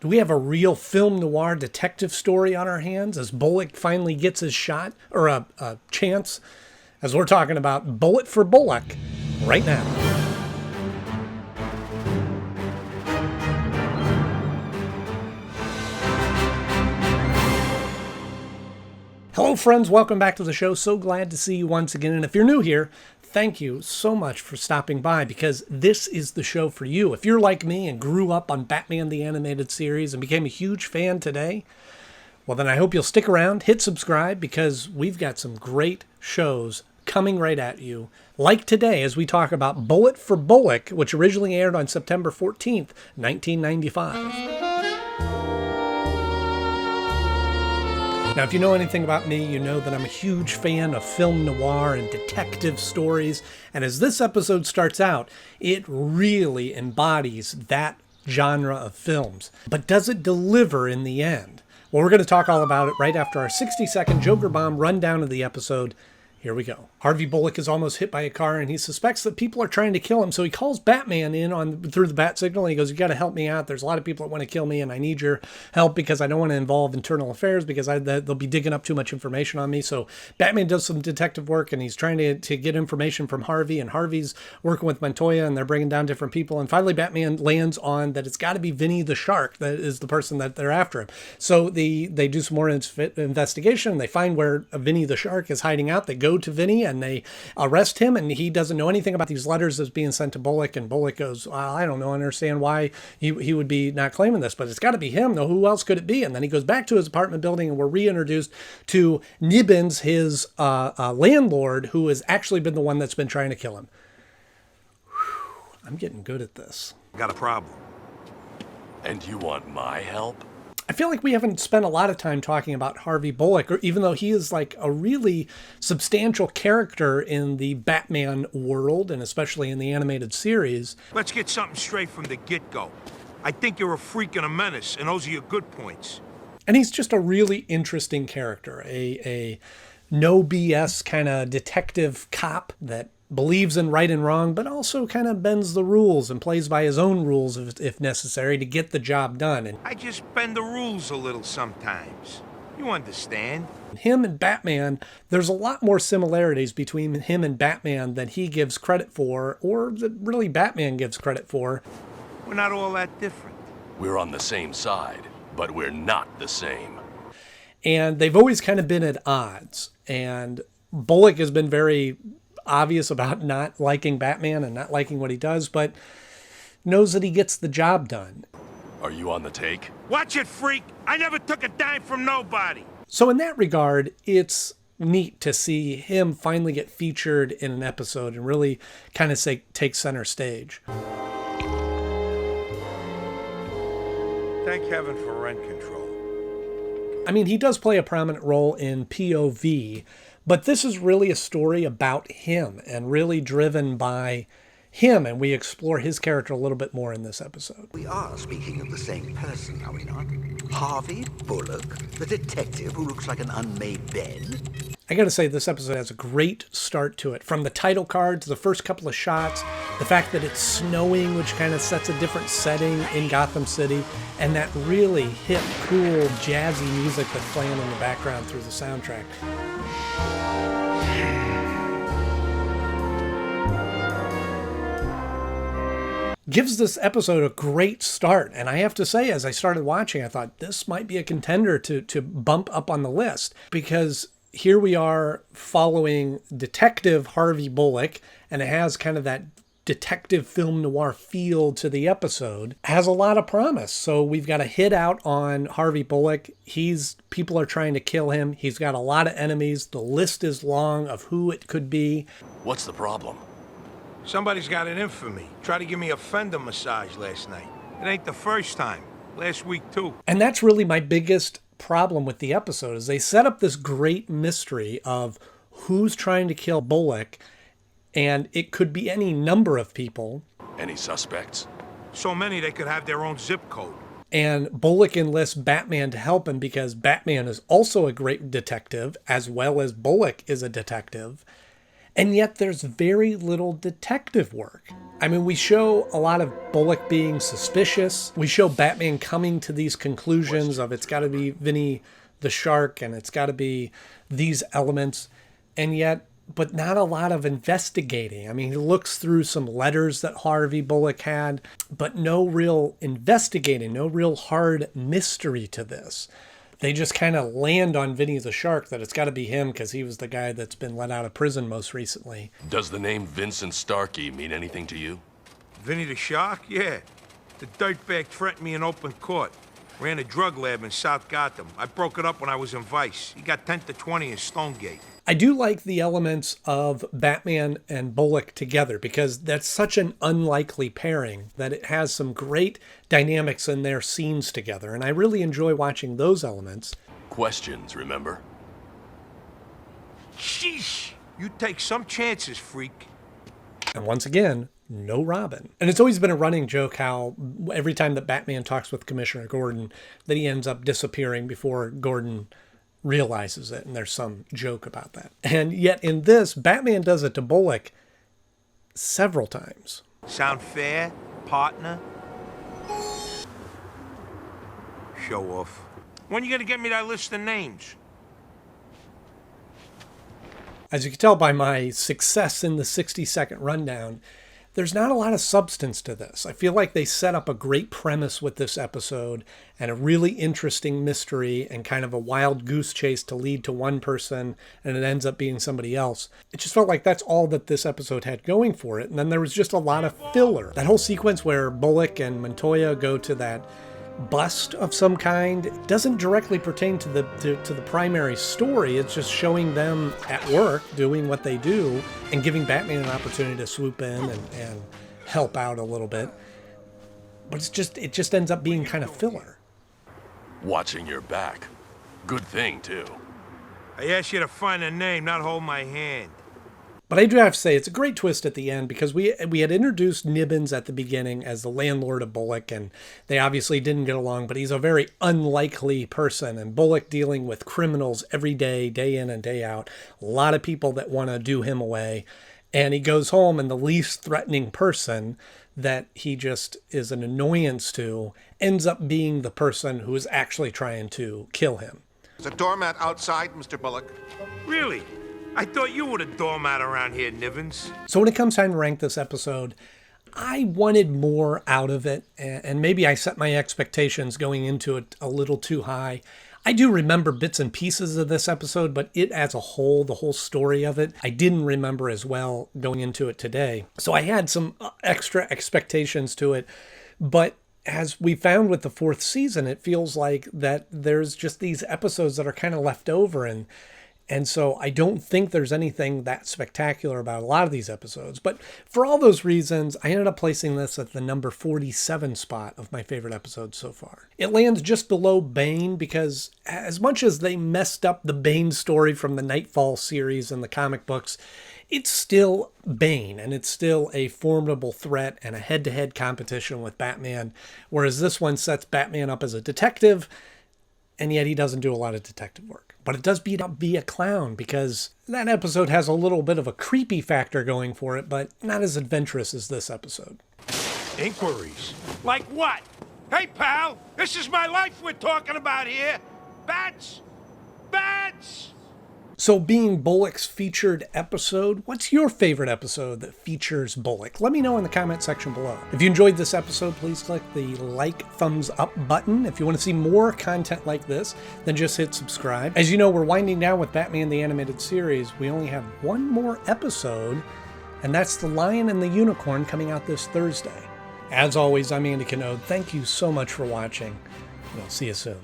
Do we have a real film noir detective story on our hands as Bullock finally gets his shot, or a chance, as we're talking about Bullet for Bullock right now. Hello friends, welcome back to the show. So glad to see you once again. And if you're new here, thank you so much for stopping by, because this is the show for you. If you're like me and grew up on Batman the Animated Series and became a huge fan today, well then I hope you'll stick around, hit subscribe, because we've got some great shows coming right at you. Like today as we talk about Bullet for Bullock, which originally aired on September 14th, 1995. Now, if you know anything about me, you know that I'm a huge fan of film noir and detective stories. And as this episode starts out, it really embodies that genre of films. But does it deliver in the end? Well, we're going to talk all about it right after our 60-second Joker Bomb rundown of the episode. Here we go. Harvey Bullock is almost hit by a car and he suspects that people are trying to kill him. So he calls Batman in through the bat signal. And he goes, "You got to help me out. There's a lot of people that want to kill me and I need your help because I don't want to involve internal affairs because they'll be digging up too much information on me." So Batman does some detective work and he's trying to get information from Harvey, and Harvey's working with Montoya and they're bringing down different people. And finally Batman lands on that it's got to be Vinny the Shark that is the person that they're after him. So they do some more investigation. They find where Vinny the Shark is hiding out. They go to Vinny and they arrest him, and he doesn't know anything about these letters that's being sent to Bullock, and Bullock goes, "Well, I don't know, understand why he would be not claiming this, but it's got to be him, though. Who else could it be?" And then he goes back to his apartment building and we're reintroduced to Nibbins, his landlord, who has actually been the one that's been trying to kill him. Whew, I'm getting good at this. Got a problem. And you want my help? I feel like we haven't spent a lot of time talking about Harvey Bullock, or even though he is like a really substantial character in the Batman world, and especially in the animated series. Let's get something straight from the get-go. I think you're a freak and a menace, and those are your good points. And he's just a really interesting character, a no BS kind of detective cop that believes in right and wrong, but also kind of bends the rules and plays by his own rules if necessary to get the job done. And I just bend the rules a little sometimes. You understand? Him and Batman, there's a lot more similarities between him and Batman than he gives credit for, or that really Batman gives credit for. We're not all that different. We're on the same side, but we're not the same. And they've always kind of been at odds. And Bullock has been very obvious about not liking Batman and not liking what he does, but knows that he gets the job done. Are you on the take? Watch it, freak! I never took a dime from nobody! So in that regard, it's neat to see him finally get featured in an episode and really kind of take center stage. Thank heaven for rent control. I mean, he does play a prominent role in POV, but this is really a story about him and really driven by him, and we explore his character a little bit more in this episode. We are speaking of the same person, are we not? Harvey Bullock, the detective who looks like an unmade bed. I gotta say, this episode has a great start to it. From the title card to the first couple of shots, the fact that it's snowing, which kind of sets a different setting in Gotham City, and that really hip, cool, jazzy music that's playing in the background through the soundtrack. Gives this episode a great start. And I have to say, as I started watching, I thought this might be a contender to bump up on the list, because here we are following Detective Harvey Bullock, and it has kind of that detective film noir feel to the episode. It has a lot of promise. So we've got a hit out on Harvey Bullock. People are trying to kill him. He's got a lot of enemies. The list is long of who it could be. What's the problem? Somebody's got it in for me. Tried to give me a fender massage last night. It ain't the first time. Last week, too. And that's really my biggest problem with the episode, is they set up this great mystery of who's trying to kill Bullock, and it could be any number of people. Any suspects? So many they could have their own zip code. And Bullock enlists Batman to help him because Batman is also a great detective, as well as Bullock is a detective. And yet there's very little detective work. I mean, we show a lot of Bullock being suspicious. We show Batman coming to these conclusions of it's got to be Vinny the Shark and it's got to be these elements. And yet, but not a lot of investigating. I mean, he looks through some letters that Harvey Bullock had, but no real investigating, no real hard mystery to this. They just kind of land on Vinny the Shark that it's got to be him because he was the guy that's been let out of prison most recently. Does the name Vincent Starkey mean anything to you? Vinny the Shark? Yeah. The dirtbag threatened me in open court. Ran a drug lab in South Gotham. I broke it up when I was in Vice. He got 10 to 20 in Stonegate. I do like the elements of Batman and Bullock together because that's such an unlikely pairing that it has some great dynamics in their scenes together. And I really enjoy watching those elements. Questions, remember? Sheesh! You take some chances, freak. And once again, no Robin. And it's always been a running joke how every time that Batman talks with Commissioner Gordon, that he ends up disappearing before Gordon realizes it, and there's some joke about that. And yet in this, Batman does it to Bullock several times. Sound fair, partner? Show off. When you gonna get me that list of names? As you can tell by my success in the 60-second rundown, there's not a lot of substance to this. I feel like they set up a great premise with this episode and a really interesting mystery and kind of a wild goose chase to lead to one person and it ends up being somebody else. It just felt like that's all that this episode had going for it. And then there was just a lot of filler. That whole sequence where Bullock and Montoya go to that bust of some kind doesn't directly pertain to the primary story. It's just showing them at work doing what they do and giving Batman an opportunity to swoop in and help out a little bit. But it just ends up being kind of filler. Watching your back. Good thing, too. I asked you to find a name, not hold my hand. But I do have to say, it's a great twist at the end because we had introduced Nibbins at the beginning as the landlord of Bullock, and they obviously didn't get along, but he's a very unlikely person, and Bullock dealing with criminals every day, day in and day out, a lot of people that want to do him away, and he goes home, and the least threatening person that he just is an annoyance to ends up being the person who is actually trying to kill him. There's a doormat outside, Mr. Bullock. Really? I thought you were the doormat around here, Nivens. So when it comes time to rank this episode, I wanted more out of it, and maybe I set my expectations going into it a little too high. I do remember bits and pieces of this episode, but it as a whole, the whole story of it, I didn't remember as well going into it today. So I had some extra expectations to it, but as we found with the fourth season, it feels like that there's just these episodes that are kind of left over, and so I don't think there's anything that spectacular about a lot of these episodes. But for all those reasons, I ended up placing this at the number 47 spot of my favorite episodes so far. It lands just below Bane because as much as they messed up the Bane story from the Nightfall series and the comic books, it's still Bane, and it's still a formidable threat and a head-to-head competition with Batman, whereas this one sets Batman up as a detective, and yet he doesn't do a lot of detective work. But it does beat up Be a Clown, because that episode has a little bit of a creepy factor going for it, but not as adventurous as this episode. Inquiries? Like what? Hey, pal, this is my life we're talking about here. Bats! Bats! So being Bullock's featured episode, what's your favorite episode that features Bullock? Let me know in the comment section below. If you enjoyed this episode, please click the like, thumbs up button. If you want to see more content like this, then just hit subscribe. As you know, we're winding down with Batman the Animated Series. We only have one more episode, and that's The Lion and the Unicorn coming out this Thursday. As always, I'm Andy Knode. Thank you so much for watching, and I'll see you soon.